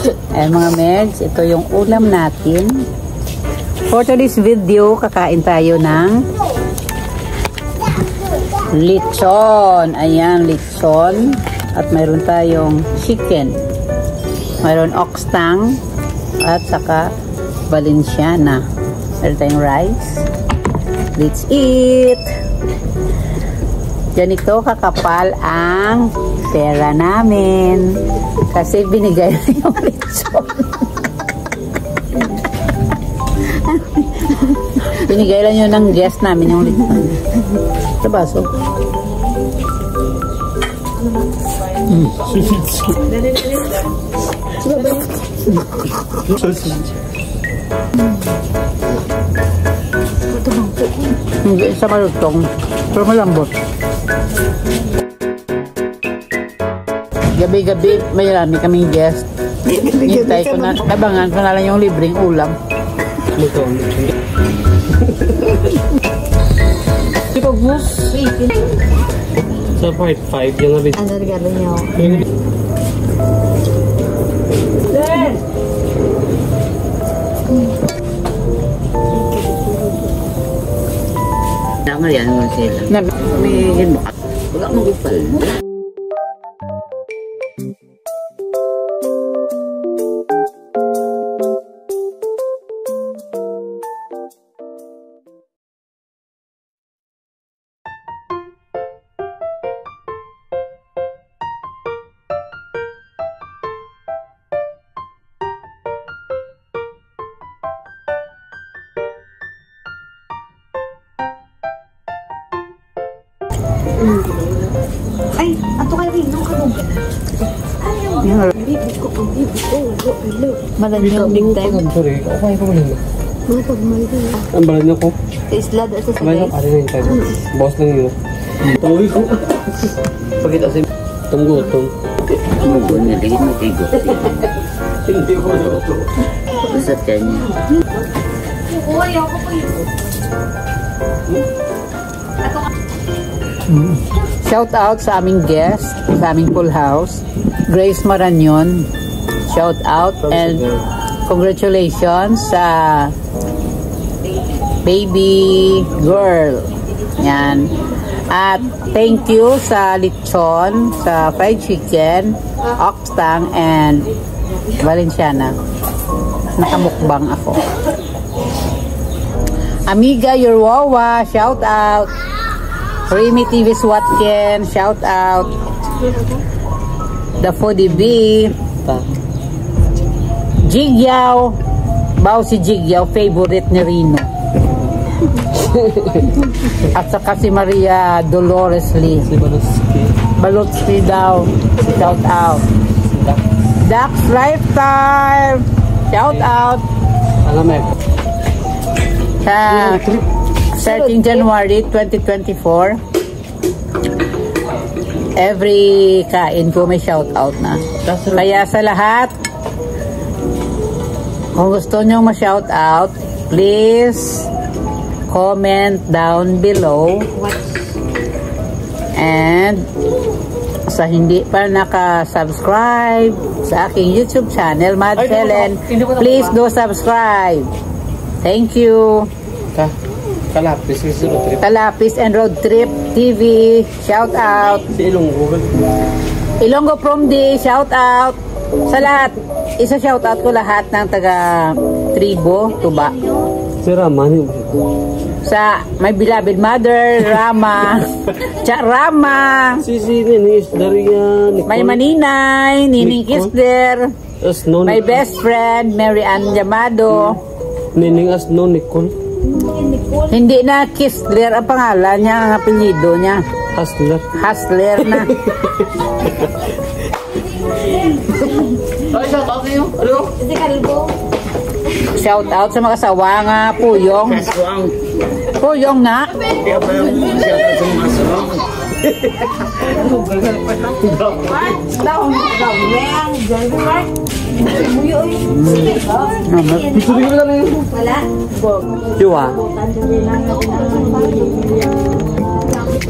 Ayan mga meds, ito yung ulam natin. For today's video, kakain tayo ng lechon. Ayan, lechon. At mayroon tayong chicken. Mayroon oxtang at saka Valenciana. Mayroon tayong rice. Let's eat! Ganito kakapal ang pera namin. Kasi binigay na yung lechon. Binigay lang yun ng guest namin yung lechon. Sa baso. Hindi sa malutong. Pero malambot. Gabi-gabi, may rami kaming guest. Hintay ko na, abangan ko na lang yung libreng ulam. Pag-bus? Sa part 5 yung nabit. Ano regalo niyo? Tama yan naman sila. May hinbakat. Wala akong gupal. Ay, ato kayo rin, nung kabong ka na. Ay, ang bibig ko, hello. Malan yung big time. Sorry, okay ko lang. Mga pagmay ko. Ang balan niyo ko. Sa isla, sa Ang balan niyo, pari na yung tayo. Boss lang yun. Tawag ko. Pagkita sa tunggo-tong. Tunggo na ligit mo tigo. Hindi ko na ito. Usap ka niya. Uy, ako po yun. Shout out sa aming guest, sa aming full house, Grace Maranyon. Shout out and congratulations sa baby girl. Yan. At thank you sa lechon, sa fried chicken, oxtang, and Valenciana. Nakamukbang ako. Amiga Yorwawa, shout out. Remy TV Swatken, shout out. The Foodie Bee. Jigyaw. Bao si Jigyaw, favorite ni Rino. At saka si Maria Dolores Lee. Si Balotski. Balotski daw. Shout out. Dax Lifetime. Shout out. Alam mo Sa 13 January 2024, every kain ko may shout out na. Kaya sa lahat, kung gusto nyo ma-shout out, please comment down below. And sa hindi pa naka-subscribe sa aking YouTube channel, Mad Helen, please do subscribe. Thank you. Kalapis is road trip. Kalapis and Road Trip TV, shout out. Si Ilonggo. Ilonggo from D, shout out. Sa lahat, isa shout out ko lahat ng taga Tribo, Tuba. Si Rama. Sa my beloved mother, Rama. Rama. Si Nining is Daria. My maninay, Nining Kisder. My best friend, Mary Ann Llamado. Nining as no Nicole. Hindi na Kisler ang pangalan niya, ang apelyido niya. Hustler. Hustler na. Ay, shout out niyo. Ano? Si Kalbo. Shout out sa mga sawang Puyong. Puyong na. Diwa.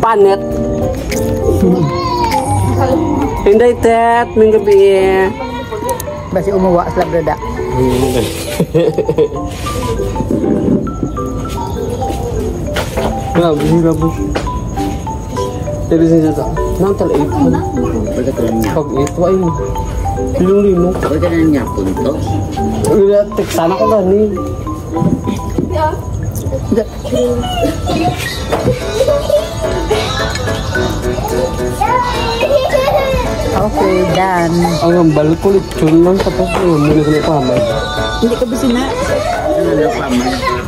Panet. Hindi tet, minggabi. Basi umuwa sa brada. Grabe, grabe. Jadi saya tak. Nang tal itu. Pagkatulan Pag itu ay lino. Pagkatulan niya punto. Lihat tek sana ko gani. Okay, done. Ang bal ko lechon lang tapos muna ko na pamay. Hindi ka busy na. Ano pa man?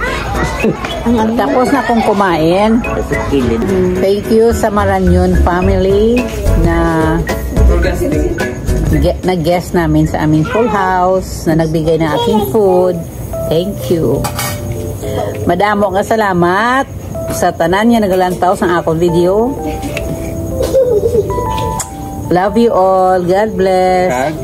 Tapos na kong kumain. Kasi kilid. Thank you sa Maranyon family na nag-guest namin sa aming full house, na nagbigay ng aking food. Thank you. Madamo nga salamat sa tanan nga nagalantaw sa akong video. Love you all. God bless. Kag,